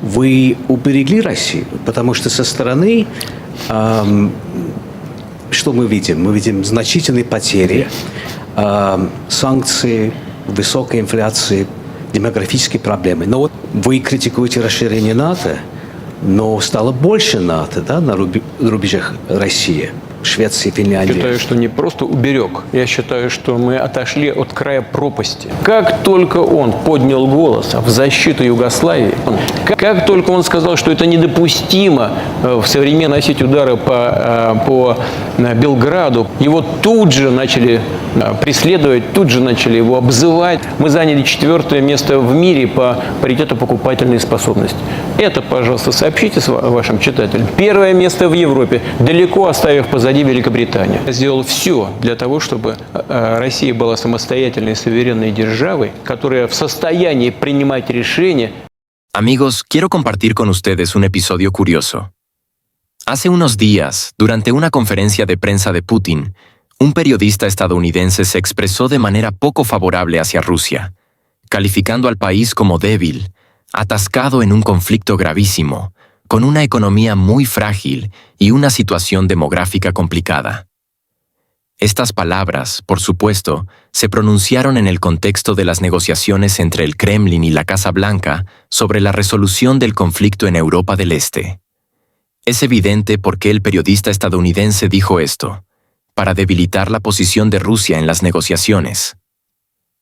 вы уберегли Россию? Потому что со стороны что мы видим? Мы видим значительные потери, санкции, высокая инфляция, демографические проблемы. Но вот вы критикуете расширение НАТО, но стало больше НАТО, да, на рубежах России, Швеции, Финляндии. Я считаю, что не просто уберег. Я считаю, что мы отошли от края пропасти. Как только он поднял голос в защиту Югославии, как только он сказал, что это недопустимо в современности носить удары по Белграду, его тут же начали преследовать, тут же начали его обзывать. Мы заняли 4-е место в мире по паритету покупательной способности. Это, пожалуйста, сообщите вашим читателям. 1-е место в Европе, далеко оставив позади Великобританию. Я сделал все для того, чтобы Россия была самостоятельной, суверенной державой, которая в состоянии принимать решения. Amigos, quiero compartir con ustedes un episodio curioso. Hace unos días, durante una conferencia de prensa de Putin, un periodista estadounidense se expresó de manera poco favorable hacia Rusia, calificando al país como débil, atascado en un conflicto gravísimo, con una economía muy frágil y una situación demográfica complicada. Estas palabras, por supuesto, se pronunciaron en el contexto de las negociaciones entre el Kremlin y la Casa Blanca sobre la resolución del conflicto en Europa del Este. Es evidente por qué el periodista estadounidense dijo esto, para debilitar la posición de Rusia en las negociaciones.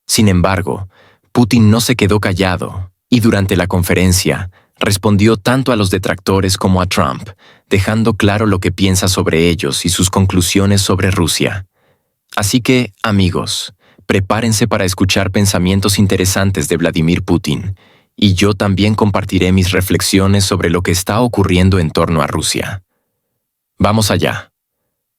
Sin embargo, Putin no se quedó callado y durante la conferencia respondió tanto a los detractores como a Trump, dejando claro lo que piensa sobre ellos y sus conclusiones sobre Rusia. Así que, amigos, prepárense para escuchar pensamientos interesantes de Vladimir Putin, y yo también compartiré mis reflexiones sobre lo que está ocurriendo en torno a Rusia. Vamos allá.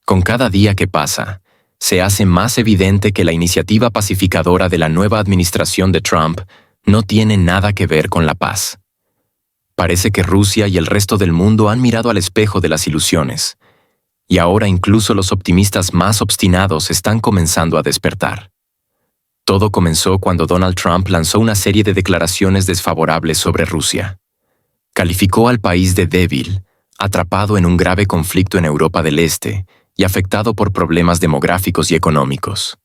Con cada día que pasa, se hace más evidente que la iniciativa pacificadora de la nueva administración de Trump no tiene nada que ver con la paz. Parece que Rusia y el resto del mundo han mirado al espejo de las ilusiones, y ahora incluso los optimistas más obstinados están comenzando a despertar. Todo comenzó cuando Donald Trump lanzó una serie de declaraciones desfavorables sobre Rusia. Calificó al país de débil, atrapado en un grave conflicto en Europa del Este y afectado por problemas demográficos y económicos.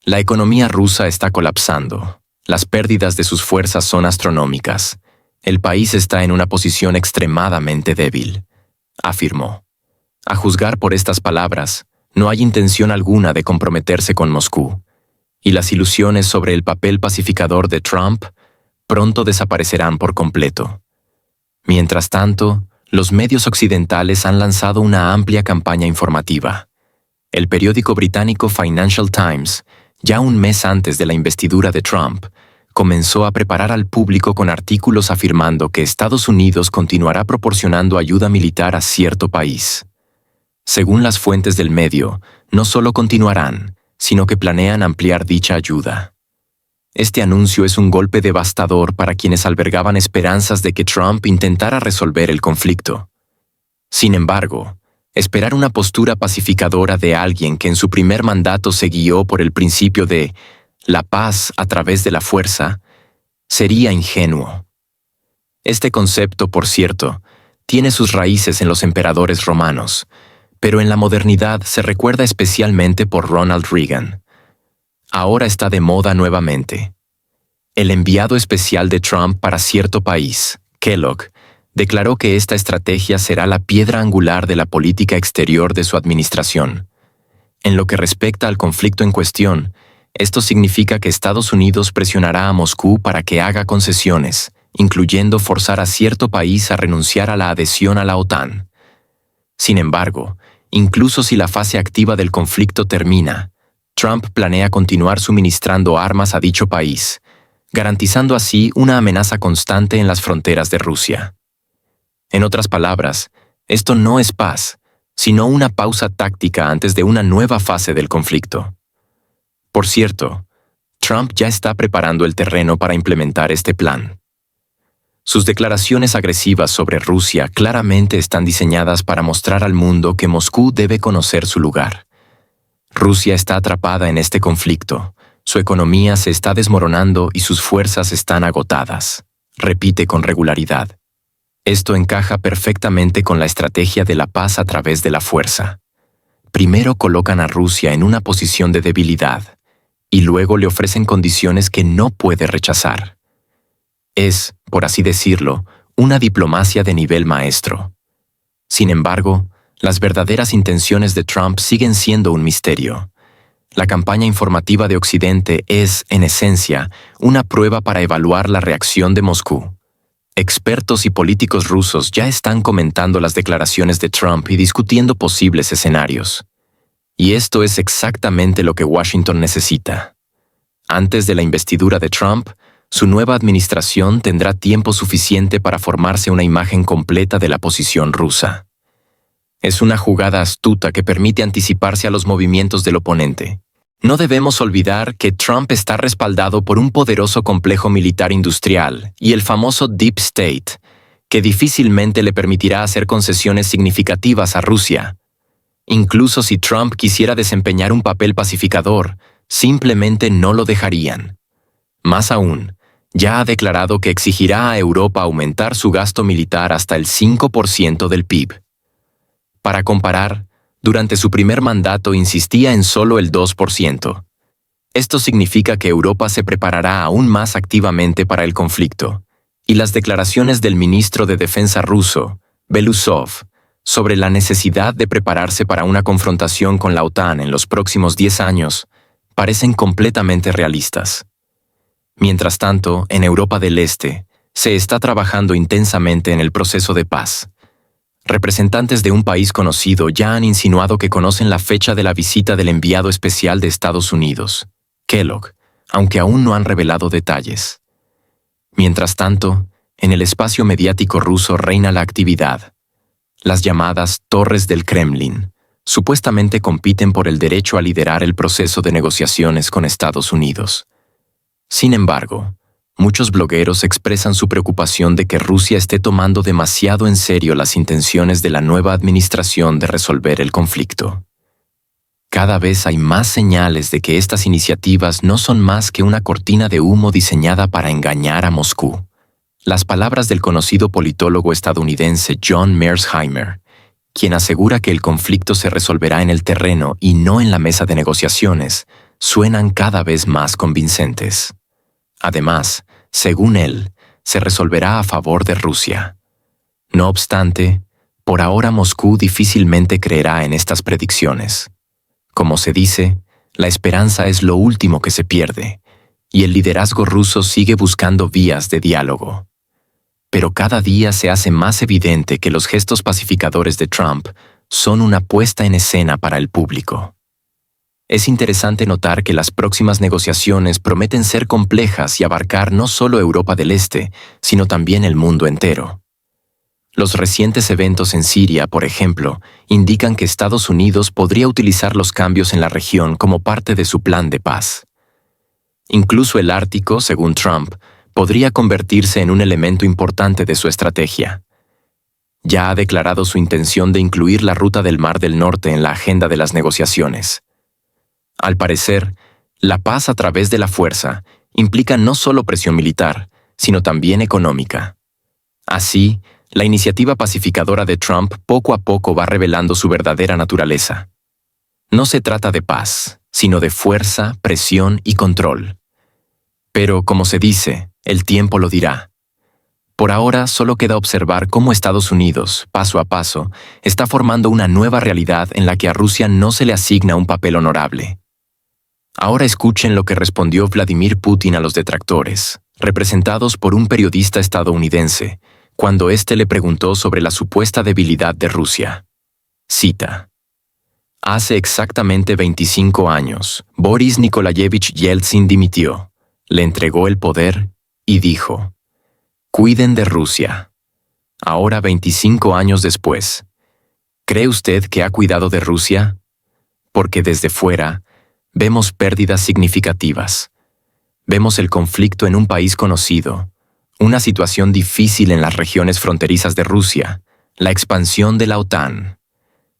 La economía rusa está colapsando, las pérdidas de sus fuerzas son astronómicas. El país está en una posición extremadamente débil, afirmó. A juzgar por estas palabras, no hay intención alguna de comprometerse con Moscú, y las ilusiones sobre el papel pacificador de Trump pronto desaparecerán por completo. Mientras tanto, los medios occidentales han lanzado una amplia campaña informativa. El periódico británico Financial Times, ya un mes antes de la investidura de Trump, comenzó a preparar al público con artículos afirmando que Estados Unidos continuará proporcionando ayuda militar a cierto país. Según las fuentes del medio, no solo continuarán, sino que planean ampliar dicha ayuda. Este anuncio es un golpe devastador para quienes albergaban esperanzas de que Trump intentara resolver el conflicto. Sin embargo, esperar una postura pacificadora de alguien que en su primer mandato se guió por el principio de la paz a través de la fuerza, sería ingenuo. Este concepto, por cierto, tiene sus raíces en los emperadores romanos, pero en la modernidad se recuerda especialmente por Ronald Reagan. Ahora está de moda nuevamente. El enviado especial de Trump para cierto país, Kellogg, declaró que esta estrategia será la piedra angular de la política exterior de su administración. En lo que respecta al conflicto en cuestión, esto significa que Estados Unidos presionará a Moscú para que haga concesiones, incluyendo forzar a cierto país a renunciar a la adhesión a la OTAN. Sin embargo, incluso si la fase activa del conflicto termina, Trump planea continuar suministrando armas a dicho país, garantizando así una amenaza constante en las fronteras de Rusia. En otras palabras, esto no es paz, sino una pausa táctica antes de una nueva fase del conflicto. Por cierto, Trump ya está preparando el terreno para implementar este plan. Sus declaraciones agresivas sobre Rusia claramente están diseñadas para mostrar al mundo que Moscú debe conocer su lugar. Rusia está atrapada en este conflicto, su economía se está desmoronando y sus fuerzas están agotadas, repite con regularidad. Esto encaja perfectamente con la estrategia de la paz a través de la fuerza. Primero colocan a Rusia en una posición de debilidad y luego le ofrecen condiciones que no puede rechazar. Es, por así decirlo, una diplomacia de nivel maestro. Sin embargo, las verdaderas intenciones de Trump siguen siendo un misterio. La campaña informativa de Occidente es, en esencia, una prueba para evaluar la reacción de Moscú. Expertos y políticos rusos ya están comentando las declaraciones de Trump y discutiendo posibles escenarios. Y esto es exactamente lo que Washington necesita. Antes de la investidura de Trump, su nueva administración tendrá tiempo suficiente para formarse una imagen completa de la posición rusa. Es una jugada astuta que permite anticiparse a los movimientos del oponente. No debemos olvidar que Trump está respaldado por un poderoso complejo militar industrial y el famoso Deep State, que difícilmente le permitirá hacer concesiones significativas a Rusia. Incluso si Trump quisiera desempeñar un papel pacificador, simplemente no lo dejarían. Más aún, ya ha declarado que exigirá a Europa aumentar su gasto militar hasta el 5% del PIB. Para comparar, durante su primer mandato insistía en solo el 2%. Esto significa que Europa se preparará aún más activamente para el conflicto, y las declaraciones del ministro de Defensa ruso, Belousov, sobre la necesidad de prepararse para una confrontación con la OTAN en los próximos 10 años, parecen completamente realistas. Mientras tanto, en Europa del Este, se está trabajando intensamente en el proceso de paz. Representantes de un país conocido ya han insinuado que conocen la fecha de la visita del enviado especial de Estados Unidos, Kellogg, aunque aún no han revelado detalles. Mientras tanto, en el espacio mediático ruso reina la actividad. Las llamadas Torres del Kremlin supuestamente compiten por el derecho a liderar el proceso de negociaciones con Estados Unidos. Sin embargo, muchos blogueros expresan su preocupación de que Rusia esté tomando demasiado en serio las intenciones de la nueva administración de resolver el conflicto. Cada vez hay más señales de que estas iniciativas no son más que una cortina de humo diseñada para engañar a Moscú. Las palabras del conocido politólogo estadounidense John Mearsheimer, quien asegura que el conflicto se resolverá en el terreno y no en la mesa de negociaciones, suenan cada vez más convincentes. Además, según él, se resolverá a favor de Rusia. No obstante, por ahora Moscú difícilmente creerá en estas predicciones. Como se dice, la esperanza es lo último que se pierde, y el liderazgo ruso sigue buscando vías de diálogo. Pero cada día se hace más evidente que los gestos pacificadores de Trump son una puesta en escena para el público. Es interesante notar que las próximas negociaciones prometen ser complejas y abarcar no solo Europa del Este, sino también el mundo entero. Los recientes eventos en Siria, por ejemplo, indican que Estados Unidos podría utilizar los cambios en la región como parte de su plan de paz. Incluso el Ártico, según Trump, podría convertirse en un elemento importante de su estrategia. Ya ha declarado su intención de incluir la ruta del Mar del Norte en la agenda de las negociaciones. Al parecer, la paz a través de la fuerza implica no solo presión militar, sino también económica. Así, la iniciativa pacificadora de Trump poco a poco va revelando su verdadera naturaleza. No se trata de paz, sino de fuerza, presión y control. Pero, como se dice, el tiempo lo dirá. Por ahora solo queda observar cómo Estados Unidos, paso a paso, está formando una nueva realidad en la que a Rusia no se le asigna un papel honorable. Ahora escuchen lo que respondió Vladimir Putin a los detractores, representados por un periodista estadounidense, cuando éste le preguntó sobre la supuesta debilidad de Rusia. Cita: Hace exactamente 25 años, Boris Nikolayevich Yeltsin dimitió, le entregó el poder y dijo: «Cuiden de Rusia». Ahora, 25 años después, ¿cree usted que ha cuidado de Rusia? Porque desde fuera, vemos pérdidas significativas. Vemos el conflicto en un país conocido, una situación difícil en las regiones fronterizas de Rusia, la expansión de la OTAN.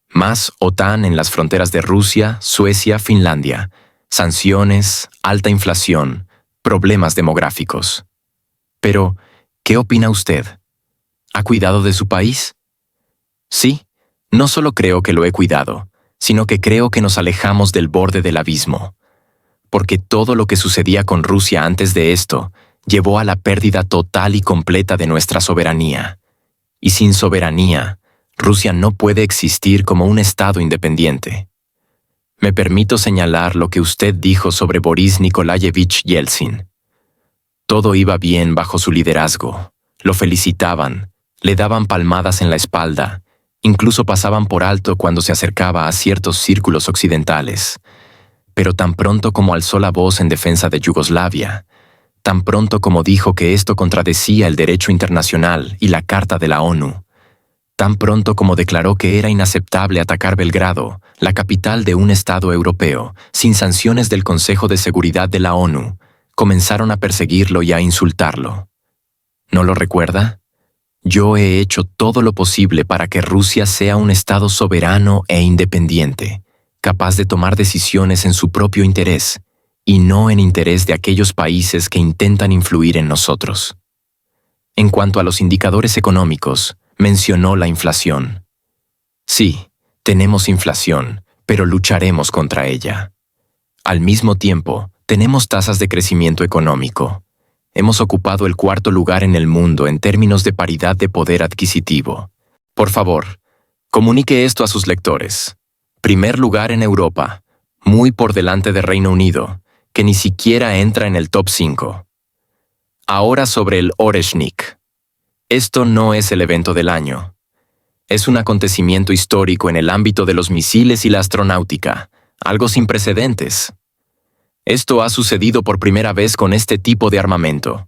Más OTAN en las fronteras de Rusia, Suecia, Finlandia, sanciones, alta inflación, problemas demográficos. Pero, ¿qué opina usted? ¿Ha cuidado de su país? Sí, no solo creo que lo he cuidado, sino que creo que nos alejamos del borde del abismo. Porque todo lo que sucedía con Rusia antes de esto llevó a la pérdida total y completa de nuestra soberanía. Y sin soberanía, Rusia no puede existir como un Estado independiente. Me permito señalar lo que usted dijo sobre Boris Nikolayevich Yeltsin. Todo iba bien bajo su liderazgo. Lo felicitaban, le daban palmadas en la espalda, incluso pasaban por alto cuando se acercaba a ciertos círculos occidentales. Pero tan pronto como alzó la voz en defensa de Yugoslavia, tan pronto como dijo que esto contradecía el derecho internacional y la Carta de la ONU, tan pronto como declaró que era inaceptable atacar Belgrado, la capital de un Estado europeo, sin sanciones del Consejo de Seguridad de la ONU, comenzaron a perseguirlo y a insultarlo. ¿No lo recuerda? Yo he hecho todo lo posible para que Rusia sea un Estado soberano e independiente, capaz de tomar decisiones en su propio interés, y no en interés de aquellos países que intentan influir en nosotros. En cuanto a los indicadores económicos, mencionó la inflación. Sí, tenemos inflación, pero lucharemos contra ella. Al mismo tiempo, tenemos tasas de crecimiento económico. Hemos ocupado el 4º lugar en el mundo en términos de paridad de poder adquisitivo. Por favor, comunique esto a sus lectores. Primer lugar en Europa, muy por delante de Reino Unido, que ni siquiera entra en el top 5. Ahora sobre el Oreshnik. Esto no es el evento del año. Es un acontecimiento histórico en el ámbito de los misiles y la astronáutica, algo sin precedentes. Esto ha sucedido por primera vez con este tipo de armamento.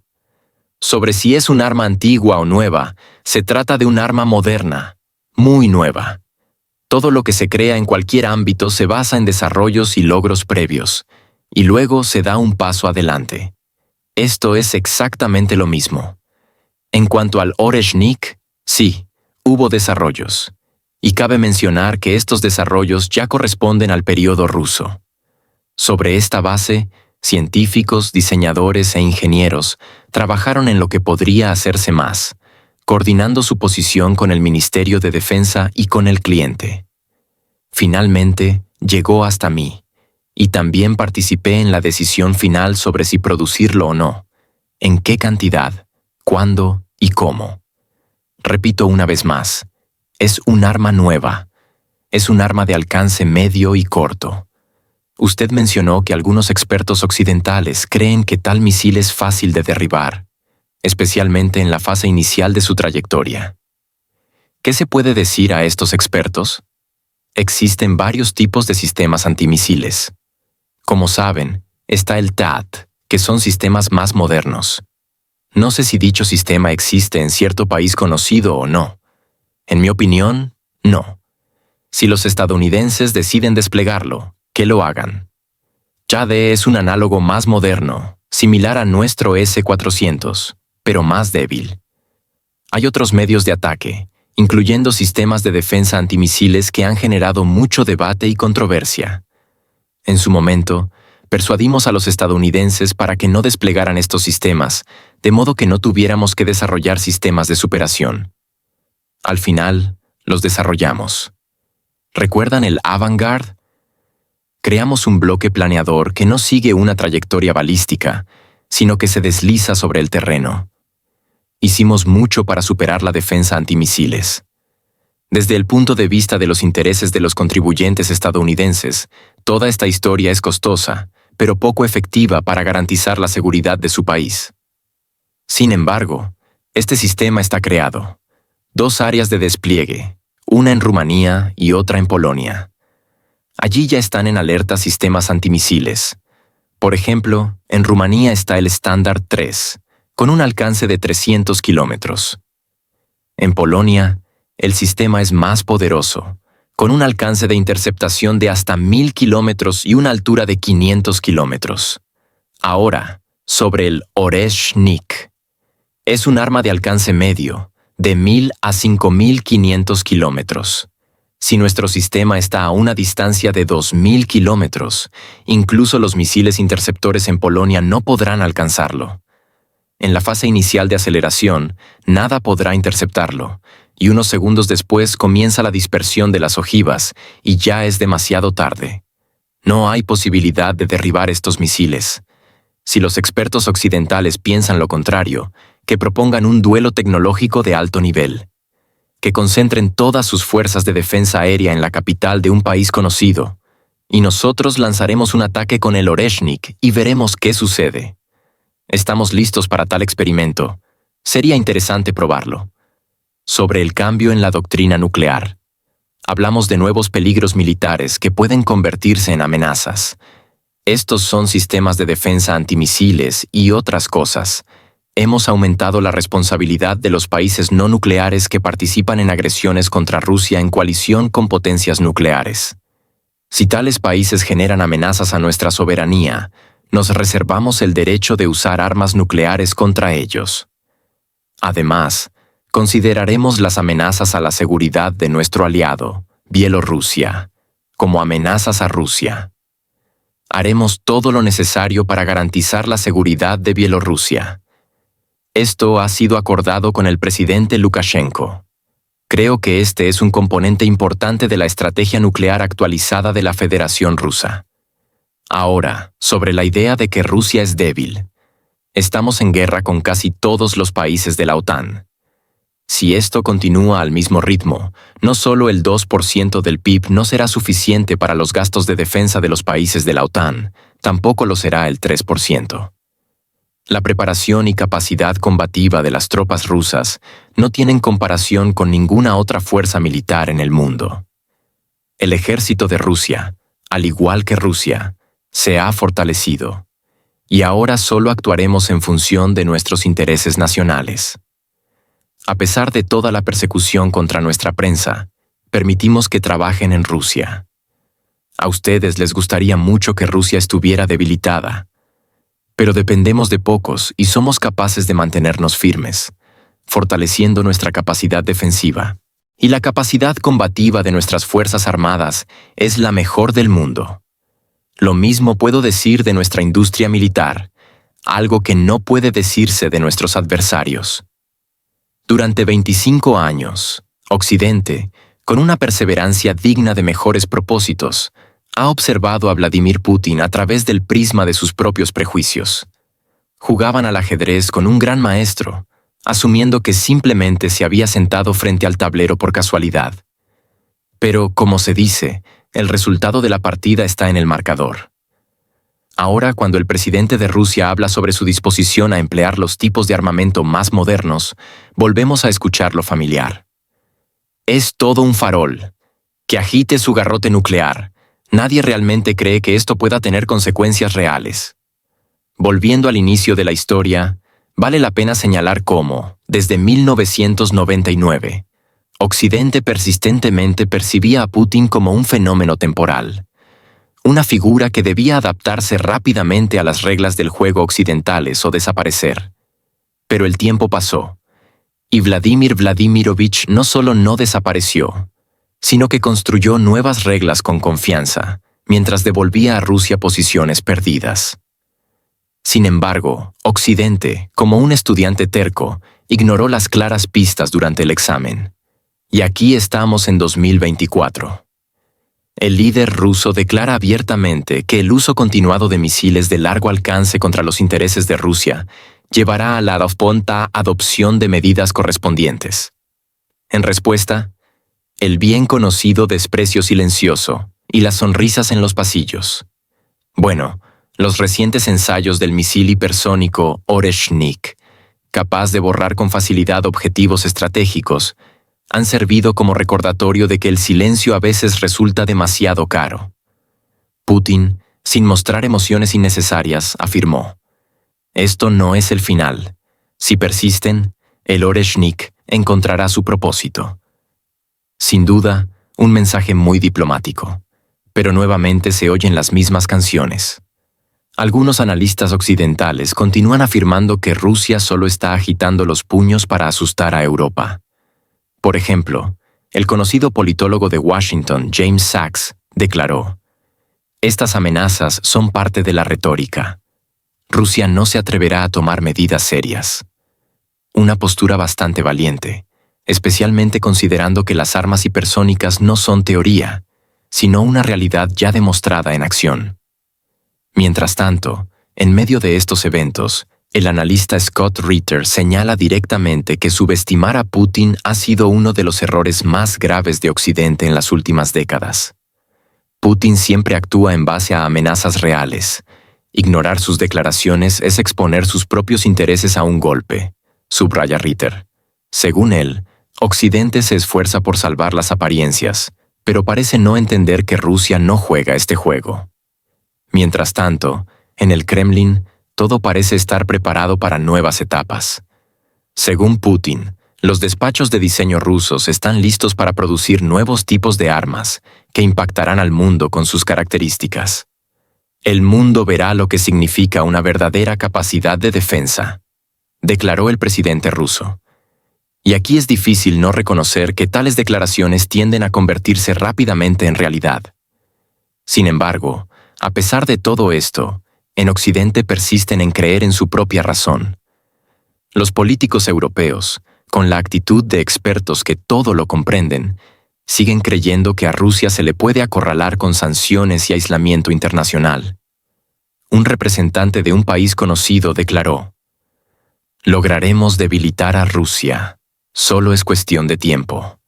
Sobre si es un arma antigua o nueva, se trata de un arma moderna, muy nueva. Todo lo que se crea en cualquier ámbito se basa en desarrollos y logros previos, y luego se da un paso adelante. Esto es exactamente lo mismo. En cuanto al Oreshnik, sí, hubo desarrollos, y cabe mencionar que estos desarrollos ya corresponden al periodo ruso. Sobre esta base, científicos, diseñadores e ingenieros trabajaron en lo que podría hacerse más, coordinando su posición con el Ministerio de Defensa y con el cliente. Finalmente, llegó hasta mí, y también participé en la decisión final sobre si producirlo o no, en qué cantidad, cuándo y cómo. Repito una vez más, es un arma nueva, es un arma de alcance medio y corto. Usted mencionó que algunos expertos occidentales creen que tal misil es fácil de derribar, especialmente en la fase inicial de su trayectoria. ¿Qué se puede decir a estos expertos? Existen varios tipos de sistemas antimisiles. Como saben, está el THAAD, que son sistemas más modernos. No sé si dicho sistema existe en cierto país conocido o no. En mi opinión, no. Si los estadounidenses deciden desplegarlo, que lo hagan. JAD es un análogo más moderno, similar a nuestro S-400, pero más débil. Hay otros medios de ataque, incluyendo sistemas de defensa antimisiles que han generado mucho debate y controversia. En su momento, persuadimos a los estadounidenses para que no desplegaran estos sistemas, de modo que no tuviéramos que desarrollar sistemas de superación. Al final, los desarrollamos. ¿Recuerdan el Avangard? Creamos un bloque planeador que no sigue una trayectoria balística, sino que se desliza sobre el terreno. Hicimos mucho para superar la defensa antimisiles. Desde el punto de vista de los intereses de los contribuyentes estadounidenses, toda esta historia es costosa, pero poco efectiva para garantizar la seguridad de su país. Sin embargo, este sistema está creado. 2 áreas de despliegue, una en Rumanía y otra en Polonia. Allí ya están en alerta sistemas antimisiles. Por ejemplo, en Rumanía está el estándar 3, con un alcance de 300 kilómetros. En Polonia, el sistema es más poderoso, con un alcance de interceptación de hasta 1000 kilómetros y una altura de 500 kilómetros. Ahora, sobre el Oreshnik. Es un arma de alcance medio, de 1000 a 5500 kilómetros. Si nuestro sistema está a una distancia de 2000 kilómetros, incluso los misiles interceptores en Polonia no podrán alcanzarlo. En la fase inicial de aceleración, nada podrá interceptarlo, y unos segundos después comienza la dispersión de las ojivas, y ya es demasiado tarde. No hay posibilidad de derribar estos misiles. Si los expertos occidentales piensan lo contrario, que propongan un duelo tecnológico de alto nivel. Que concentren todas sus fuerzas de defensa aérea en la capital de un país conocido, y nosotros lanzaremos un ataque con el Oreshnik y veremos qué sucede. Estamos listos para tal experimento. Sería interesante probarlo. Sobre el cambio en la doctrina nuclear. Hablamos de nuevos peligros militares que pueden convertirse en amenazas. Estos son sistemas de defensa antimisiles y otras cosas. Hemos aumentado la responsabilidad de los países no nucleares que participan en agresiones contra Rusia en coalición con potencias nucleares. Si tales países generan amenazas a nuestra soberanía, nos reservamos el derecho de usar armas nucleares contra ellos. Además, consideraremos las amenazas a la seguridad de nuestro aliado, Bielorrusia, como amenazas a Rusia. Haremos todo lo necesario para garantizar la seguridad de Bielorrusia. Esto ha sido acordado con el presidente Lukashenko. Creo que este es un componente importante de la estrategia nuclear actualizada de la Federación Rusa. Ahora, sobre la idea de que Rusia es débil. Estamos en guerra con casi todos los países de la OTAN. Si esto continúa al mismo ritmo, no solo el 2% del PIB no será suficiente para los gastos de defensa de los países de la OTAN, tampoco lo será el 3%. La preparación y capacidad combativa de las tropas rusas no tienen comparación con ninguna otra fuerza militar en el mundo. El ejército de Rusia, al igual que Rusia, se ha fortalecido, y ahora solo actuaremos en función de nuestros intereses nacionales. A pesar de toda la persecución contra nuestra prensa, permitimos que trabajen en Rusia. A ustedes les gustaría mucho que Rusia estuviera debilitada, pero dependemos de pocos y somos capaces de mantenernos firmes, fortaleciendo nuestra capacidad defensiva. Y la capacidad combativa de nuestras Fuerzas Armadas es la mejor del mundo. Lo mismo puedo decir de nuestra industria militar, algo que no puede decirse de nuestros adversarios. Durante 25 años, Occidente, con una perseverancia digna de mejores propósitos, ha observado a Vladimir Putin a través del prisma de sus propios prejuicios. Jugaban al ajedrez con un gran maestro, asumiendo que simplemente se había sentado frente al tablero por casualidad. Pero, como se dice, el resultado de la partida está en el marcador. Ahora, cuando el presidente de Rusia habla sobre su disposición a emplear los tipos de armamento más modernos, volvemos a escuchar lo familiar. Es todo un farol. Que agite su garrote nuclear. Nadie realmente cree que esto pueda tener consecuencias reales. Volviendo al inicio de la historia, vale la pena señalar cómo, desde 1999, Occidente persistentemente percibía a Putin como un fenómeno temporal, una figura que debía adaptarse rápidamente a las reglas del juego occidentales o desaparecer. Pero el tiempo pasó, y Vladimir Vladimirovich no solo no desapareció, sino que construyó nuevas reglas con confianza, mientras devolvía a Rusia posiciones perdidas. Sin embargo, Occidente, como un estudiante terco, ignoró las claras pistas durante el examen. Y aquí estamos en 2024. El líder ruso declara abiertamente que el uso continuado de misiles de largo alcance contra los intereses de Rusia llevará a la pronta adopción de medidas correspondientes. En respuesta, el bien conocido desprecio silencioso y las sonrisas en los pasillos. Bueno, los recientes ensayos del misil hipersónico Oreshnik, capaz de borrar con facilidad objetivos estratégicos, han servido como recordatorio de que el silencio a veces resulta demasiado caro. Putin, sin mostrar emociones innecesarias, afirmó: «Esto no es el final. Si persisten, el Oreshnik encontrará su propósito». Sin duda, un mensaje muy diplomático, pero nuevamente se oyen las mismas canciones. Algunos analistas occidentales continúan afirmando que Rusia solo está agitando los puños para asustar a Europa. Por ejemplo, el conocido politólogo de Washington, James Sachs, declaró: «Estas amenazas son parte de la retórica. Rusia no se atreverá a tomar medidas serias. Una postura bastante valiente, especialmente considerando que las armas hipersónicas no son teoría, sino una realidad ya demostrada en acción. Mientras tanto, en medio de estos eventos, el analista Scott Ritter señala directamente que subestimar a Putin ha sido uno de los errores más graves de Occidente en las últimas décadas. Putin siempre actúa en base a amenazas reales. Ignorar sus declaraciones es exponer sus propios intereses a un golpe, subraya Ritter. Según él, Occidente se esfuerza por salvar las apariencias, pero parece no entender que Rusia no juega este juego. Mientras tanto, en el Kremlin, todo parece estar preparado para nuevas etapas. Según Putin, los despachos de diseño rusos están listos para producir nuevos tipos de armas que impactarán al mundo con sus características. El mundo verá lo que significa una verdadera capacidad de defensa, declaró el presidente ruso. Y aquí es difícil no reconocer que tales declaraciones tienden a convertirse rápidamente en realidad. Sin embargo, a pesar de todo esto, en Occidente persisten en creer en su propia razón. Los políticos europeos, con la actitud de expertos que todo lo comprenden, siguen creyendo que a Rusia se le puede acorralar con sanciones y aislamiento internacional. Un representante de un país conocido declaró: «Lograremos debilitar a Rusia. Solo es cuestión de tiempo».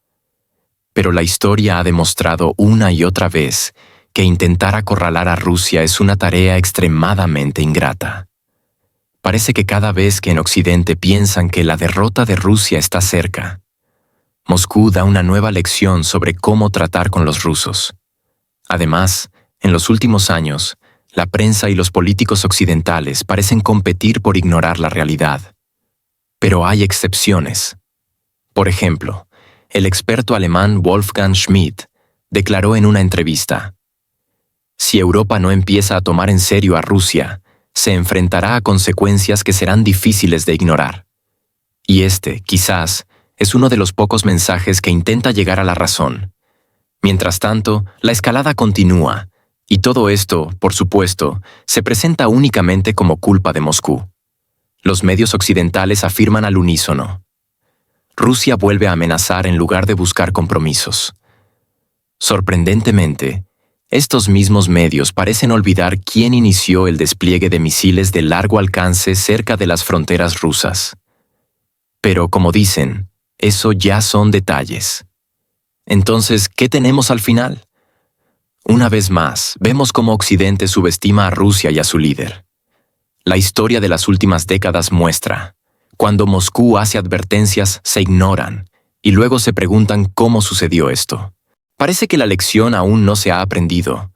Pero la historia ha demostrado una y otra vez que intentar acorralar a Rusia es una tarea extremadamente ingrata. Parece que cada vez que en Occidente piensan que la derrota de Rusia está cerca, Moscú da una nueva lección sobre cómo tratar con los rusos. Además, en los últimos años, la prensa y los políticos occidentales parecen competir por ignorar la realidad. Pero hay excepciones. Por ejemplo, el experto alemán Wolfgang Schmidt declaró en una entrevista: «Si Europa no empieza a tomar en serio a Rusia, se enfrentará a consecuencias que serán difíciles de ignorar». Y este, quizás, es uno de los pocos mensajes que intenta llegar a la razón. Mientras tanto, la escalada continúa, y todo esto, por supuesto, se presenta únicamente como culpa de Moscú. Los medios occidentales afirman al unísono: Rusia vuelve a amenazar en lugar de buscar compromisos. Sorprendentemente, estos mismos medios parecen olvidar quién inició el despliegue de misiles de largo alcance cerca de las fronteras rusas. Pero, como dicen, eso ya son detalles. Entonces, ¿qué tenemos al final? Una vez más, vemos cómo Occidente subestima a Rusia y a su líder. La historia de las últimas décadas muestra: cuando Moscú hace advertencias, se ignoran, y luego se preguntan cómo sucedió esto. Parece que la lección aún no se ha aprendido.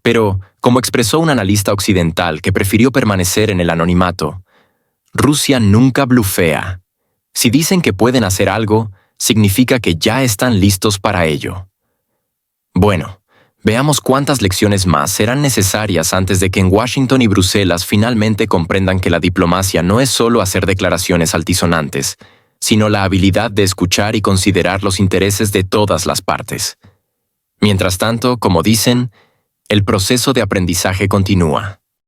Pero, como expresó un analista occidental que prefirió permanecer en el anonimato, Rusia nunca blufea. Si dicen que pueden hacer algo, significa que ya están listos para ello. Bueno, veamos cuántas lecciones más serán necesarias antes de que en Washington y Bruselas finalmente comprendan que la diplomacia no es solo hacer declaraciones altisonantes, sino la habilidad de escuchar y considerar los intereses de todas las partes. Mientras tanto, como dicen, el proceso de aprendizaje continúa.